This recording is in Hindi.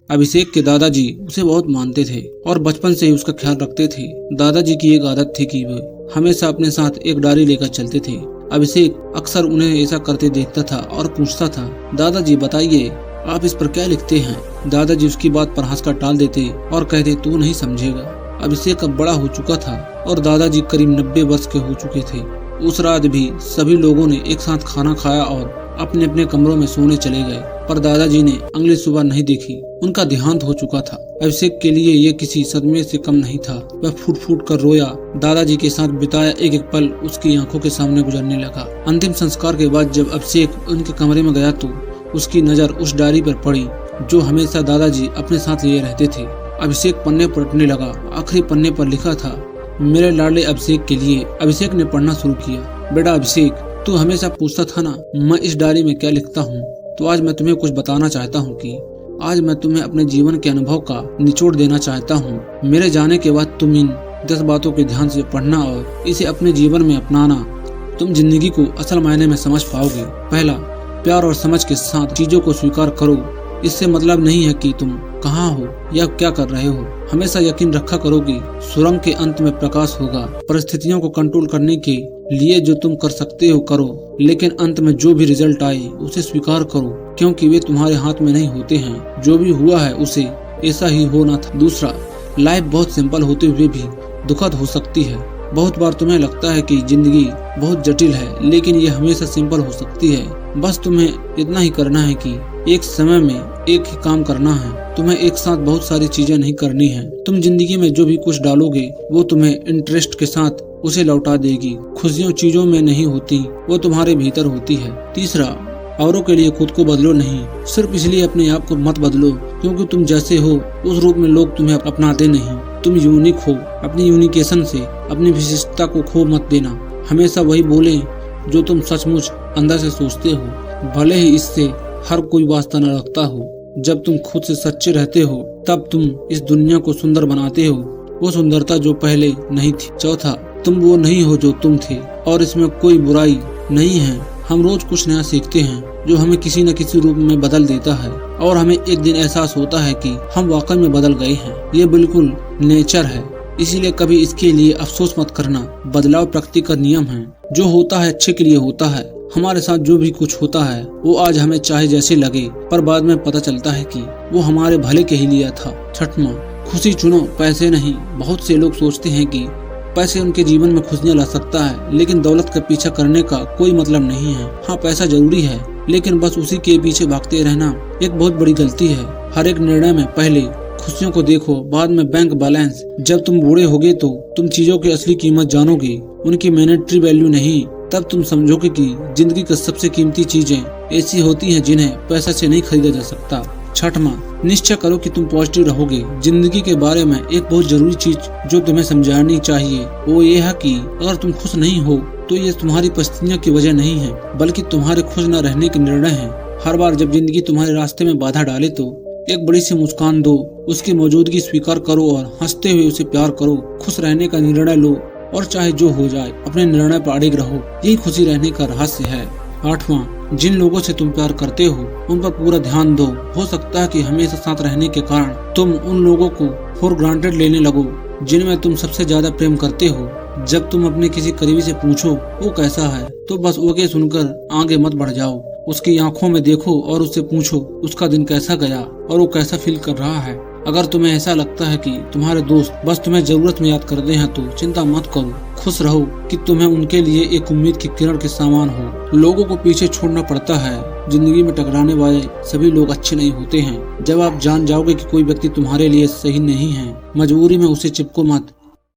अभिषेक के दादाजी उसे बहुत मानते थे और बचपन से ही उसका ख्याल रखते थे। दादाजी की एक आदत थी कि वे हमेशा अपने साथ एक डायरी लेकर चलते थे। अभिषेक अक्सर उन्हें ऐसा करते देखता था और पूछता था, दादाजी बताइए आप इस पर क्या लिखते हैं। दादाजी उसकी बात पर हंसकर टाल देते और कहते तू नहीं समझेगा। अभिषेक अब बड़ा हो चुका था और दादाजी करीब 90 वर्ष के हो चुके थे। उस रात भी सभी लोगों ने एक साथ खाना खाया और अपने अपने कमरों में सोने चले गए, पर दादाजी ने अगली सुबह नहीं देखी। उनका देहांत हो चुका था। अभिषेक के लिए ये किसी सदमे से कम नहीं था। वह फूट फूट कर रोया। दादाजी के साथ बिताया एक एक पल उसकी आंखों के सामने गुजरने लगा। अंतिम संस्कार के बाद जब अभिषेक उनके कमरे में गया तो उसकी नजर उस डायरी पर पड़ी जो हमेशा दादाजी अपने साथ लिए रहते थे। अभिषेक पन्ने पलटने लगा। आखिरी पन्ने पर लिखा था, मेरे लाडले अभिषेक के लिए। अभिषेक ने पढ़ना शुरू किया। बेटा अभिषेक, तू हमेशा पूछता था ना मैं इस डायरी में क्या लिखता हूँ, तो आज मैं तुम्हें कुछ बताना चाहता हूँ कि आज मैं तुम्हें अपने जीवन के अनुभव का निचोड़ देना चाहता हूँ। मेरे जाने के बाद तुम इन 10 बातों के ध्यान से पढ़ना और इसे अपने जीवन में अपनाना। तुम जिंदगी को असल मायने में समझ पाओगे। पहला, प्यार और समझ के साथ चीजों को स्वीकार करो। इससे मतलब नहीं है कि तुम कहाँ हो या क्या कर रहे हो। हमेशा यकीन रखा करो कि सुरंग के अंत में प्रकाश होगा। परिस्थितियों को कंट्रोल करने के लिए जो तुम कर सकते हो करो, लेकिन अंत में जो भी रिजल्ट आए उसे स्वीकार करो, क्योंकि वे तुम्हारे हाथ में नहीं होते हैं। जो भी हुआ है उसे ऐसा ही होना था। दूसरा, लाइफ बहुत सिंपल होते हुए भी दुखद हो सकती है। बहुत बार तुम्हें लगता है कि जिंदगी बहुत जटिल है, लेकिन ये हमेशा सिंपल हो सकती है। बस तुम्हें इतना ही करना है कि एक समय में एक ही काम करना है। तुम्हें एक साथ बहुत सारी चीजें नहीं करनी है। तुम जिंदगी में जो भी कुछ डालोगे वो तुम्हें इंटरेस्ट के साथ उसे लौटा देगी। खुशियाँ चीजों में नहीं होती, वो तुम्हारे भीतर होती है। तीसरा, औरों के लिए खुद को बदलो नहीं, सिर्फ इसलिए अपने आप को मत बदलो क्योंकि तुम जैसे हो उस रूप में लोग तुम्हें अपनाते नहीं। तुम यूनिक हो। अपनी यूनिकेशन से अपनी विशिष्टता को खो मत देना। हमेशा वही बोले जो तुम सचमुच अंदर से सोचते हो, भले ही इससे हर कोई वास्ता न रखता हो। जब तुम खुद से सच्चे रहते हो तब तुम इस दुनिया को सुंदर बनाते हो, वो सुंदरता जो पहले नहीं थी। चौथा, तुम वो नहीं हो जो तुम थे और इसमें कोई बुराई नहीं है। हम रोज कुछ नया सीखते हैं जो हमें किसी न किसी रूप में बदल देता है और हमें एक दिन एहसास होता है कि हम वाकई में बदल गए हैं। ये बिल्कुल नेचर है, इसीलिए कभी इसके लिए अफसोस मत करना। बदलाव प्रकृति का नियम है। जो होता है अच्छे के लिए होता है। हमारे साथ जो भी कुछ होता है वो आज हमें चाहे जैसे लगे, पर बाद में पता चलता है कि वो हमारे भले के ही लिए था। छठवां, खुशी चुनो, पैसे नहीं। बहुत से लोग सोचते हैं कि पैसे उनके जीवन में खुशियाँ ला सकता है, लेकिन दौलत का पीछा करने का कोई मतलब नहीं है। हाँ, पैसा जरूरी है, लेकिन बस उसी के पीछे भागते रहना एक बहुत बड़ी गलती है। हर एक निर्णय में पहले खुशियों को देखो, बाद में बैंक बैलेंस। जब तुम बूढ़े होगे तो तुम चीजों की असली कीमत जानोगे, उनकी मॉनेटरी वैल्यू नहीं। तब तुम समझोगे कि जिंदगी की सबसे कीमती चीजें ऐसी होती हैं जिन्हें पैसा से नहीं खरीदा जा सकता। छठवां, निश्चय करो कि तुम पॉजिटिव रहोगे। जिंदगी के बारे में एक बहुत जरूरी चीज जो तुम्हें समझानी चाहिए वो ये है कि अगर तुम खुश नहीं हो तो ये तुम्हारी परिस्थितियों की वजह नहीं है, बल्कि तुम्हारे खुश न रहने के निर्णय है। हर बार जब जिंदगी तुम्हारे रास्ते में बाधा डाले तो एक बड़ी सी मुस्कान दो, उसकी मौजूदगी स्वीकार करो और हंसते हुए उसे प्यार करो। खुश रहने का निर्णय लो और चाहे जो हो जाए अपने निर्णय पर अड़िग रहो। यही खुशी रहने का रहस्य है। आठवां, जिन लोगों से तुम प्यार करते हो उन पर पूरा ध्यान दो। हो सकता है कि हमेशा साथ रहने के कारण तुम उन लोगों को फॉर ग्रांटेड लेने लगो जिनमें तुम सबसे ज्यादा प्रेम करते हो। जब तुम अपने किसी करीबी से पूछो वो कैसा है तो बस ओके सुनकर आगे मत बढ़ जाओ। उसकी आंखों में देखो और उससे पूछो उसका दिन कैसा गया और वो कैसा फील कर रहा है। अगर तुम्हें ऐसा लगता है कि तुम्हारे दोस्त बस तुम्हें जरूरत में याद करते हैं तो चिंता मत करो। खुश रहो कि तुम्हें उनके लिए एक उम्मीद की किरण के समान हो। लोगों को पीछे छोड़ना पड़ता है। जिंदगी में टकराने वाले सभी लोग अच्छे नहीं होते हैं। जब आप जान जाओगे कि कोई व्यक्ति तुम्हारे लिए सही नहीं है, मजबूरी में उसे चिपको मत।